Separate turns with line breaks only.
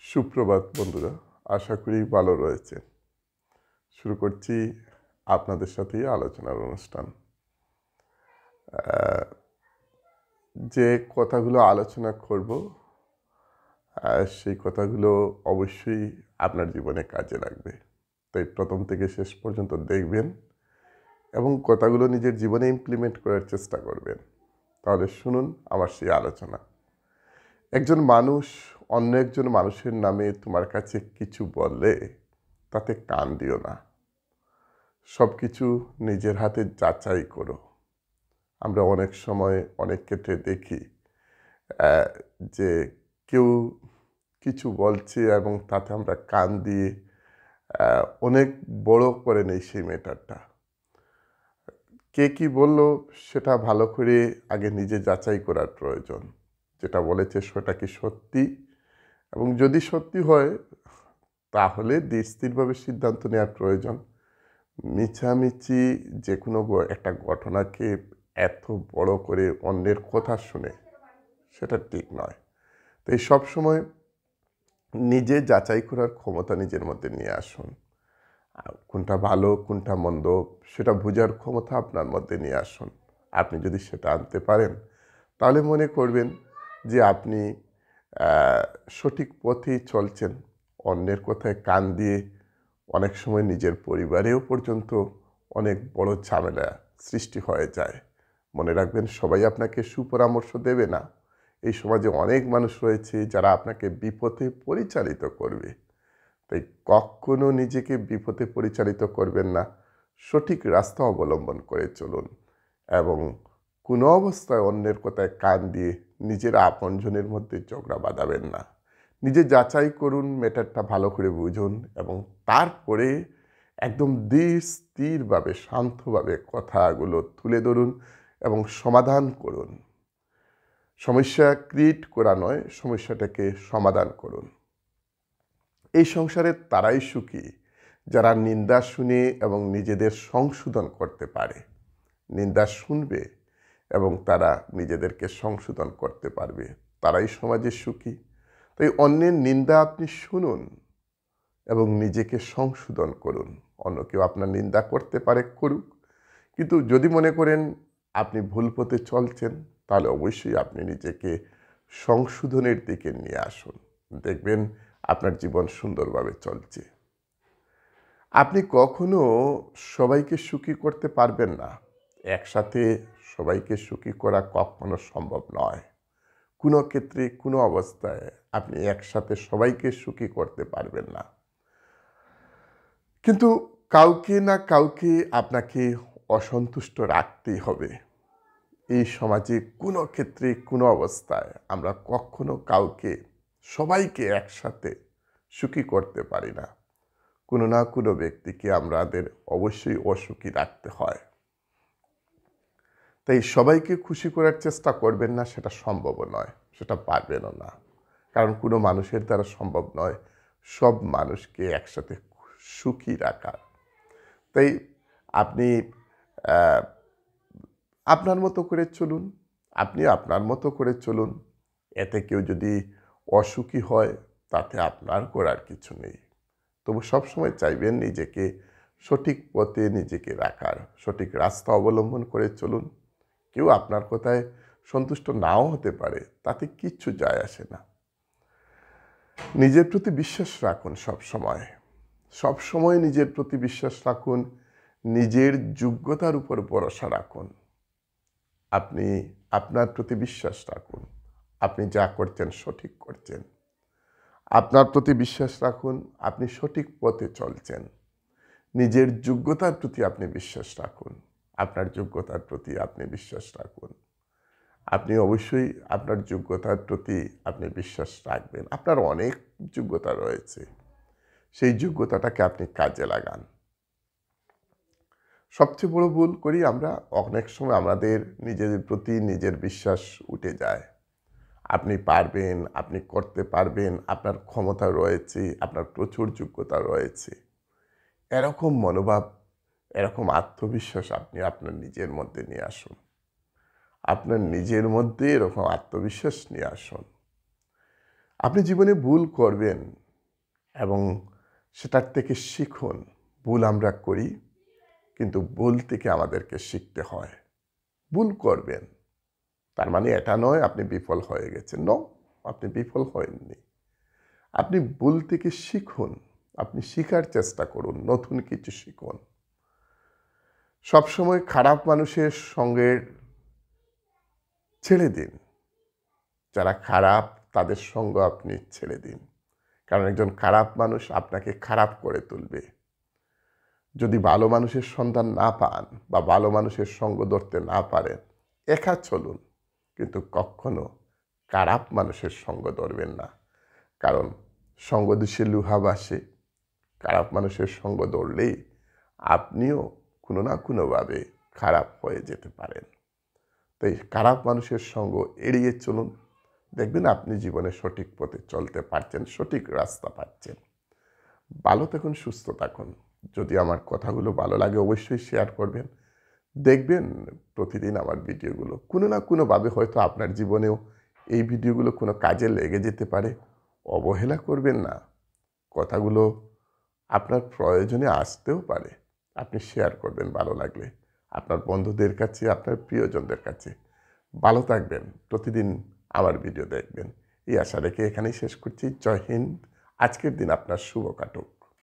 সুপ্রভাত বন্ধুরা, আশা করি ভালো রয়েছেন। শুরু করছি আপনাদের সাথেই আলোচনার অনুষ্ঠান। যে কথাগুলো আলোচনা করব সেই কথাগুলো অবশ্যই আপনার জীবনে কাজে লাগবে, তাই প্রথম থেকে শেষ পর্যন্ত দেখবেন এবং কথাগুলো নিজের জীবনে ইমপ্লিমেন্ট করার চেষ্টা করবেন। তাহলে শুনুন আমার সেই আলোচনা। একজন মানুষ অন্য একজন মানুষের নামে তোমার কাছে কিছু বললে তাতে কান দিও না। সব কিছু নিজের হাতে যাচাই করো। আমরা অনেক সময় অনেক ক্ষেত্রে দেখি যে কেউ কিছু বলছে এবং তাতে আমরা কান দিয়ে অনেক বড় করে নেই সেই ম্যাটারটা। কে কি বলল সেটা ভালো করে আগে নিজে যাচাই করার প্রয়োজন। যেটা বলেছে সেটা কি সত্যি, এবং যদি সত্যি হয় তাহলে স্থিরভাবে সিদ্ধান্ত নেওয়ার প্রয়োজন। মিছামিছি যে কোনো একটা ঘটনাকে এত বড় করে অন্যের কথা শুনে সেটা ঠিক নয়। তাই সবসময় নিজে যাচাই করার ক্ষমতা নিজের মধ্যে নিয়ে আসুন। কোনটা ভালো কোনটা মন্দ সেটা বোঝার ক্ষমতা আপনার মধ্যে নিয়ে আসুন। আপনি যদি সেটা আনতে পারেন তাহলে মনে করবেন যে আপনি সঠিক পথেই চলছেন। অন্যের কথায় কান দিয়ে অনেক সময় নিজের পরিবারেও পর্যন্ত অনেক বড় ঝামেলা সৃষ্টি হয়ে যায়। মনে রাখবেন, সবাই আপনাকে সুপরামর্শ দেবে না। এই সমাজে অনেক মানুষ রয়েছে যারা আপনাকে বিপথে পরিচালিত করবে। তাই কখনো নিজেকে বিপথে পরিচালিত করবেন না। সঠিক রাস্তা অবলম্বন করে চলুন এবং কোনো অবস্থায় অন্যের কথায় কান দিয়ে নিজের আপনজনের মধ্যে ঝগড়া বাঁধাবেন না। নিজে যাচাই করুন, ম্যাটারটা ভালো করে বুঝুন এবং তারপরে একদম স্থিরভাবে শান্তভাবে কথাগুলো তুলে ধরুন এবং সমাধান করুন। সমস্যা ক্রিয়েট করা নয়, সমস্যাটাকে সমাধান করুন। এই সংসারে তারাই সুখী যারা নিন্দা শুনে এবং নিজেদের সংশোধন করতে পারে। নিন্দা শুনবে এবং তারা নিজেদেরকে সংশোধন করতে পারবে, তারাই সমাজে সুখী। তাই অন্যের নিন্দা আপনি শুনুন এবং নিজেকে সংশোধন করুন। অন্য কেউ আপনার নিন্দা করতে পারে, করুক, কিন্তু যদি মনে করেন আপনি ভুল পথে চলছেন তাহলে অবশ্যই আপনি নিজেকে সংশোধনের দিকে নিয়ে আসুন। দেখবেন আপনার জীবন সুন্দরভাবে চলছে। আপনি কখনো সবাইকে সুখী করতে পারবেন না। একসাথে সবাইকে সুখী করা কখনো সম্ভব নয়। কোনো ক্ষেত্রে কোনো অবস্থায় আপনি একসাথে সবাইকে সুখী করতে পারবেন না। কিন্তু কাউকে না কাউকে আপনাকে অসন্তুষ্ট রাখতেই হবে। এই সমাজে কোনো ক্ষেত্রে কোনো অবস্থায় আমরা কখনো কাউকে সবাইকে একসাথে সুখী করতে পারি না। কোনো না কোনো ব্যক্তিকে আমাদের অবশ্যই অসুখী রাখতে হয়। তাই সবাইকে খুশি করার চেষ্টা করবেন না, সেটা সম্ভবও নয়, সেটা পারবেনও না। কারণ কোনো মানুষের দ্বারা সম্ভব নয় সব মানুষকে একসাথে সুখী রাখা। তাই আপনি আপনার মতো করে চলুন, আপনি আপনার মতো করে চলুন। এতে কেউ যদি অসুখী হয় তাতে আপনার করার কিছু নেই। তবু সবসময় চাইবেন নিজেকে সঠিক পথে নিজেকে রাখার, সঠিক রাস্তা অবলম্বন করে চলুন। কেউ আপনার কথায় সন্তুষ্ট নাও হতে পারে, তাতে কিচ্ছু যায় আসে না। নিজের প্রতি বিশ্বাস রাখুন সবসময়। সবসময় নিজের প্রতি বিশ্বাস রাখুন, নিজের যোগ্যতার উপর ভরসা রাখুন। আপনি আপনার প্রতি বিশ্বাস রাখুন, আপনি যা করছেন সঠিক করছেন। আপনার প্রতি বিশ্বাস রাখুন, আপনি সঠিক পথে চলছেন। নিজের যোগ্যতার প্রতি আপনি বিশ্বাস রাখুন, আপনার যোগ্যতার প্রতি আপনি বিশ্বাস রাখুন। আপনি অবশ্যই আপনার যোগ্যতার প্রতি আপনি বিশ্বাস রাখবেন। আপনার অনেক যোগ্যতা রয়েছে, সেই যোগ্যতাটাকে আপনি কাজে লাগান। সবচেয়ে বড় ভুল করি আমরা, অনেক সময় আমাদের নিজেদের প্রতি নিজের বিশ্বাস উঠে যায়। আপনি পারবেন, আপনি করতে পারবেন, আপনার ক্ষমতা রয়েছে, আপনার প্রচুর যোগ্যতা রয়েছে, এরকম মনোভাব, এরকম আত্মবিশ্বাস আপনি আপনার নিজের মধ্যে নিয়ে আসুন। আপনার নিজের মধ্যে এরকম আত্মবিশ্বাস নিয়ে আসুন। আপনি জীবনে ভুল করবেন, এবং সেটার থেকে শিখুন। ভুল আমরা করি, কিন্তু ভুল থেকে আমাদেরকে শিখতে হয়। ভুল করবেন, তার মানে এটা নয় আপনি বিফল হয়ে গেছেন। আপনি বিফল হয়েননি। আপনি ভুল থেকে শিখুন, আপনি শিখার চেষ্টা করুন, নতুন কিছু শিখুন। সবসময় খারাপ মানুষের সঙ্গে ছেড়ে দিন। যারা খারাপ তাদের সঙ্গ আপনি ছেড়ে দিন, কারণ একজন খারাপ মানুষ আপনাকে খারাপ করে তুলবে। যদি ভালো মানুষের সন্ধান না পান বা ভালো মানুষের সঙ্গ ধরতে না পারেন, একা চলুন, কিন্তু কখনো খারাপ মানুষের সঙ্গ ধরবেন না। কারণ সঙ্গদোষে লুহা ভাসে। খারাপ মানুষের সঙ্গ ধরলেই আপনিও কোনো না কোনোভাবে খারাপ হয়ে যেতে পারেন। তাই খারাপ মানুষের সঙ্গ এড়িয়ে চলুন, দেখবেন আপনি জীবনে সঠিক পথে চলতে পারছেন, সঠিক রাস্তা পাচ্ছেন। ভালো থাকুন, সুস্থ থাকুন। যদি আমার কথাগুলো ভালো লাগে অবশ্যই শেয়ার করবেন। দেখবেন প্রতিদিন আমার ভিডিওগুলো কোনো না কোনোভাবে হয়তো আপনার জীবনেও এই ভিডিওগুলো কোনো কাজে লেগে যেতে পারে। অবহেলা করবেন না। কথাগুলো আপনার প্রয়োজনে আসতেও পারে। আপনি শেয়ার করবেন ভালো লাগলে আপনার বন্ধুদের কাছে, আপনার প্রিয়জনদের কাছে। ভালো থাকবেন, প্রতিদিন আমার ভিডিও দেখবেন, এই আশা রেখে এখানেই শেষ করছি। জয় হিন্দ। আজকের দিন আপনার শুভ কাটুক।